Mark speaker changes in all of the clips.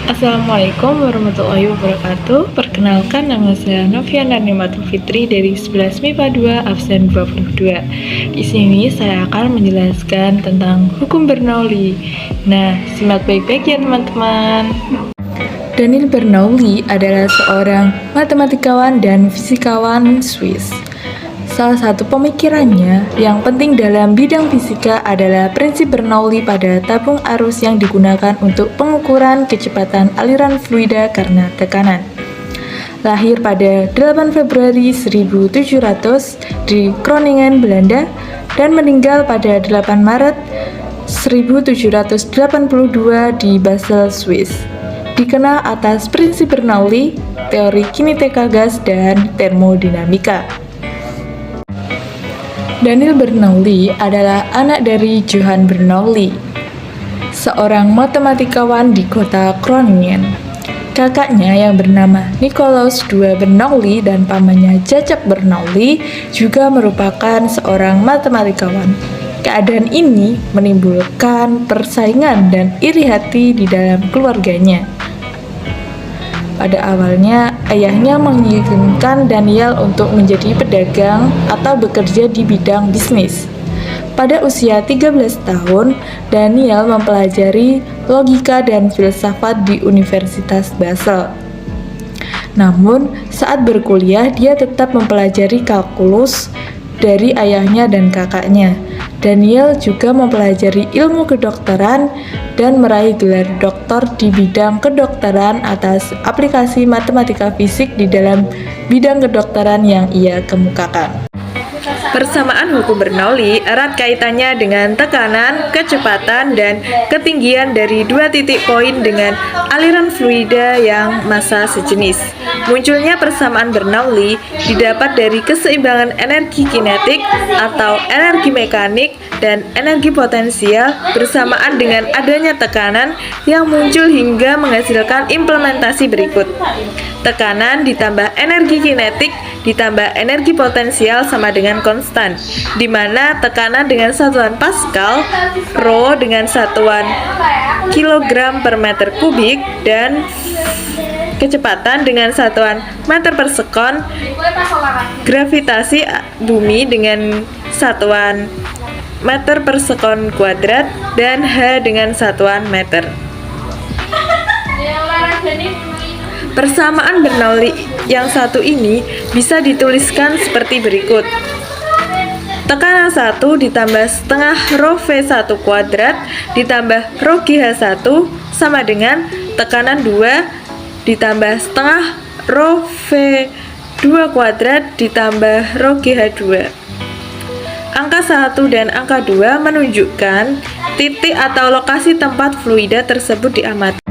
Speaker 1: Assalamualaikum warahmatullahi wabarakatuh. Perkenalkan, nama saya Noviana Nimatul Fitri dari 11 MIPA 2 absen 22. Di sini saya akan menjelaskan tentang hukum Bernoulli. Nah, simak baik-baik ya teman-teman. Daniel Bernoulli adalah seorang matematikawan dan fisikawan Swiss. Salah satu pemikirannya yang penting dalam bidang fisika adalah prinsip Bernoulli pada tabung arus yang digunakan untuk pengukuran kecepatan aliran fluida karena tekanan. Lahir pada 8 Februari 1700 di Groningen, Belanda, dan meninggal pada 8 Maret 1782 di Basel, Swiss. Dikenal atas prinsip Bernoulli, teori kineteka gas, dan termodinamika. Daniel Bernoulli adalah anak dari Johann Bernoulli, seorang matematikawan di kota Groningen. Kakaknya yang bernama Nicolaus II Bernoulli dan pamannya Jacob Bernoulli juga merupakan seorang matematikawan. Keadaan ini menimbulkan persaingan dan iri hati di dalam keluarganya. Pada awalnya, ayahnya menginginkan Daniel untuk menjadi pedagang atau bekerja di bidang bisnis. Pada usia 13 tahun, Daniel mempelajari logika dan filsafat di Universitas Basel. Namun, saat berkuliah, dia tetap mempelajari kalkulus dari ayahnya dan kakaknya. Daniel juga mempelajari ilmu kedokteran dan meraih gelar doktor di bidang kedokteran atas aplikasi matematika fisik di dalam bidang kedokteran yang ia kemukakan. Persamaan hukum Bernoulli erat kaitannya dengan tekanan, kecepatan, dan ketinggian dari dua titik poin dengan aliran fluida yang massa sejenis. Munculnya persamaan Bernoulli didapat dari keseimbangan energi kinetik atau energi mekanik dan energi potensial bersamaan dengan adanya tekanan yang muncul hingga menghasilkan implementasi berikut. Tekanan ditambah energi kinetik ditambah energi potensial sama dengan konstan, di mana tekanan dengan satuan Pascal, Rho dengan satuan kilogram per meter kubik, dan kecepatan dengan satuan meter per sekon, gravitasi bumi dengan satuan meter per sekon kuadrat, dan H dengan satuan meter. Persamaan Bernoulli yang satu ini bisa dituliskan seperti berikut. Tekanan 1 ditambah setengah Rho V1 kuadrat ditambah Rho GH1 sama dengan tekanan 2 ditambah setengah Rho V2 kuadrat ditambah Rho GH2. Angka 1 dan angka 2 menunjukkan titik atau lokasi tempat fluida tersebut diamati.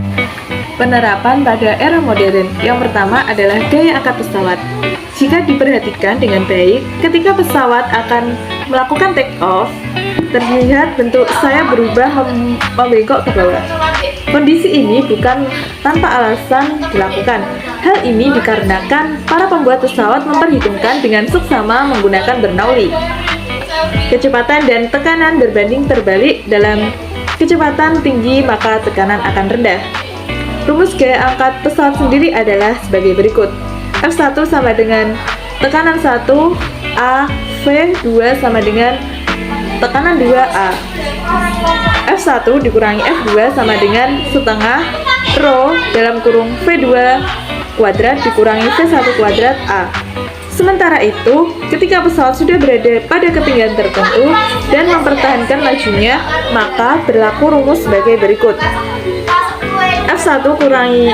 Speaker 1: Penerapan pada era modern yang pertama adalah gaya angkat pesawat. Jika diperhatikan dengan baik, ketika pesawat akan melakukan take off, terlihat bentuk sayap berubah membengkok ke bawah. Kondisi ini bukan tanpa alasan dilakukan. Hal ini dikarenakan para pembuat pesawat memperhitungkan dengan seksama menggunakan Bernoulli. Kecepatan dan tekanan berbanding terbalik. Dalam kecepatan tinggi maka tekanan akan rendah. Rumus gaya angkat pesawat sendiri adalah sebagai berikut. F1 sama dengan tekanan 1 A, V2 sama dengan tekanan 2 A. F1 dikurangi F2 sama dengan setengah Rho dalam kurung V2 kuadrat dikurangi V1 kuadrat A. Sementara itu, ketika pesawat sudah berada pada ketinggian tertentu dan mempertahankan lajunya, maka berlaku rumus sebagai berikut. F1 kurangi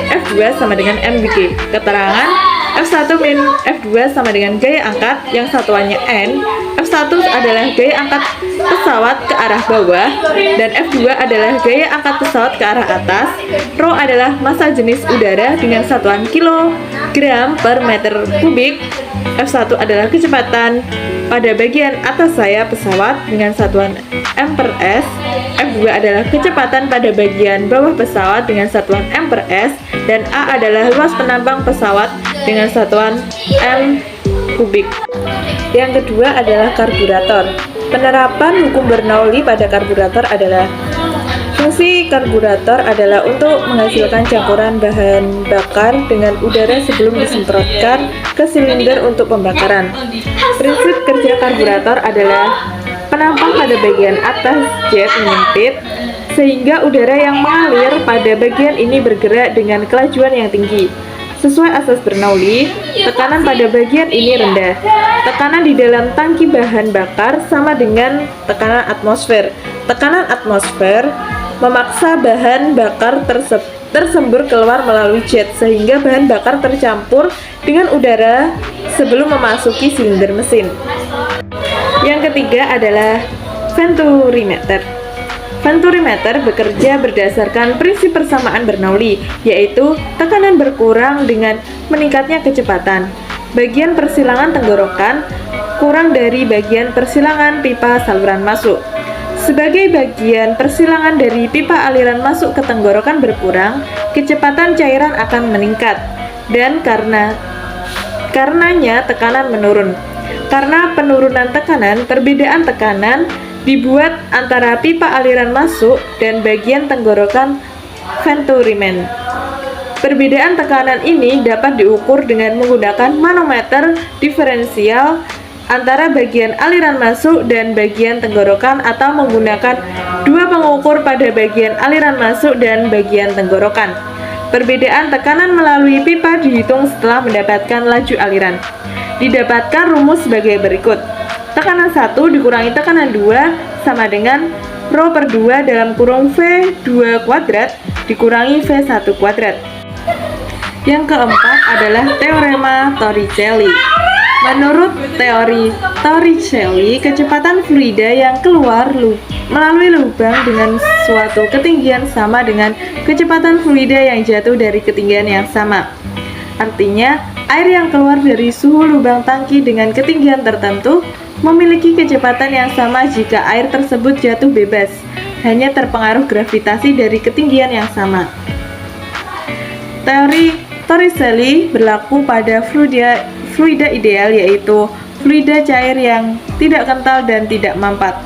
Speaker 1: F2 sama dengan mg. Keterangan F1 min F2 sama dengan gaya angkat yang satuannya N. F1 adalah gaya angkat pesawat ke arah bawah dan F2 adalah gaya angkat pesawat ke arah atas. Rho adalah massa jenis udara dengan satuan kilogram per meter kubik. F1 adalah kecepatan pada bagian atas sayap pesawat dengan satuan m per s. F2 adalah kecepatan pada bagian bawah pesawat dengan satuan m per s, dan A adalah luas penampang pesawat dengan satuan m kubik. Yang kedua adalah karburator. Penerapan hukum Bernoulli pada karburator adalah Fungsi karburator adalah untuk menghasilkan campuran bahan bakar dengan udara sebelum disemprotkan ke silinder untuk pembakaran. Prinsip kerja karburator adalah penampang pada bagian atas jet menyempit, sehingga udara yang mengalir pada bagian ini bergerak dengan kelajuan yang tinggi. Sesuai asas Bernoulli, tekanan pada bagian ini rendah. Tekanan di dalam tangki bahan bakar sama dengan tekanan atmosfer. Tekanan atmosfer memaksa bahan bakar tersembur keluar melalui jet, sehingga bahan bakar tercampur dengan udara sebelum memasuki silinder mesin. Yang ketiga adalah venturimeter. Venturimeter bekerja berdasarkan prinsip persamaan Bernoulli, yaitu tekanan berkurang dengan meningkatnya kecepatan. Bagian persilangan tenggorokan kurang dari bagian persilangan pipa saluran masuk. Sebagai bagian persilangan dari pipa aliran masuk ke tenggorokan berkurang, kecepatan cairan akan meningkat, dan karenanya tekanan menurun. Karena penurunan tekanan, perbedaan tekanan dibuat antara pipa aliran masuk dan bagian tenggorokan venturimen. Perbedaan tekanan ini dapat diukur dengan menggunakan manometer diferensial antara bagian aliran masuk dan bagian tenggorokan, atau menggunakan dua pengukur pada bagian aliran masuk dan bagian tenggorokan. Perbedaan tekanan melalui pipa dihitung setelah mendapatkan laju aliran. Didapatkan rumus sebagai berikut. Tekanan 1 dikurangi tekanan 2 sama dengan Rho per 2 dalam kurung V2 kuadrat dikurangi V1 kuadrat. Yang keempat adalah teorema Torricelli. Menurut teori Torricelli, kecepatan fluida yang keluar melalui lubang dengan suatu ketinggian sama dengan kecepatan fluida yang jatuh dari ketinggian yang sama. Artinya, air yang keluar dari suhu lubang tangki dengan ketinggian tertentu memiliki kecepatan yang sama jika air tersebut jatuh bebas, hanya terpengaruh gravitasi dari ketinggian yang sama. Teori Torricelli berlaku pada fluida ideal, yaitu fluida cair yang tidak kental dan tidak mampat.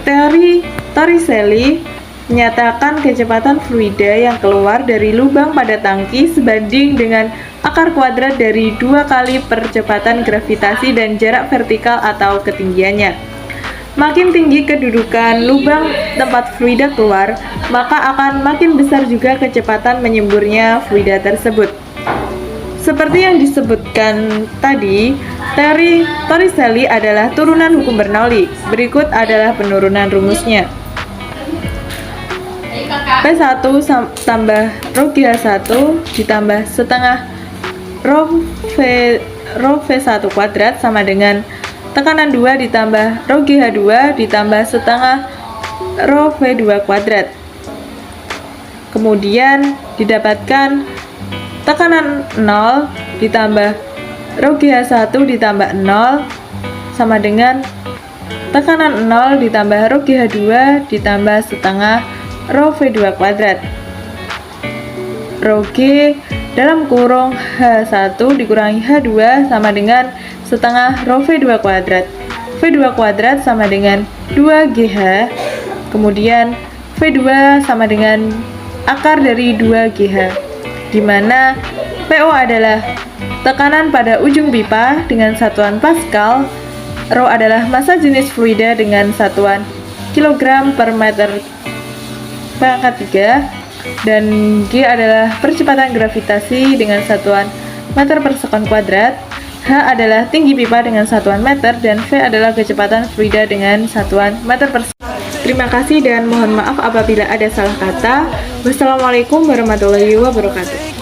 Speaker 1: Teori Torricelli menyatakan kecepatan fluida yang keluar dari lubang pada tangki sebanding dengan akar kuadrat dari 2 kali percepatan gravitasi dan jarak vertikal atau ketinggiannya. Makin tinggi kedudukan lubang tempat fluida keluar, maka akan makin besar juga kecepatan menyemburnya fluida tersebut. Seperti yang disebutkan tadi, teori Torricelli adalah turunan hukum Bernoulli. Berikut adalah penurunan rumusnya. P1 tambah Rho GH1 ditambah setengah Rho V1 kuadrat sama dengan tekanan 2 ditambah Rho GH2 ditambah setengah Rho V2 kuadrat. Kemudian didapatkan tekanan 0 ditambah Rho GH1 ditambah 0 sama dengan tekanan 0 ditambah Rho GH2 ditambah setengah Rho V2 kuadrat. Rho G dalam kurung H1 dikurangi H2 sama dengan setengah Rho V2 kuadrat. V2 kuadrat sama dengan 2GH. Kemudian V2 sama dengan akar dari 2GH, di mana PO adalah tekanan pada ujung pipa dengan satuan Pascal, Rho adalah massa jenis fluida dengan satuan kilogram per meter pangkat 3, dan G adalah percepatan gravitasi dengan satuan meter per sekon kuadrat, H adalah tinggi pipa dengan satuan meter, dan V adalah kecepatan fluida dengan satuan meter per sekon. Terima kasih dan mohon maaf apabila ada salah kata. Wassalamualaikum warahmatullahi wabarakatuh.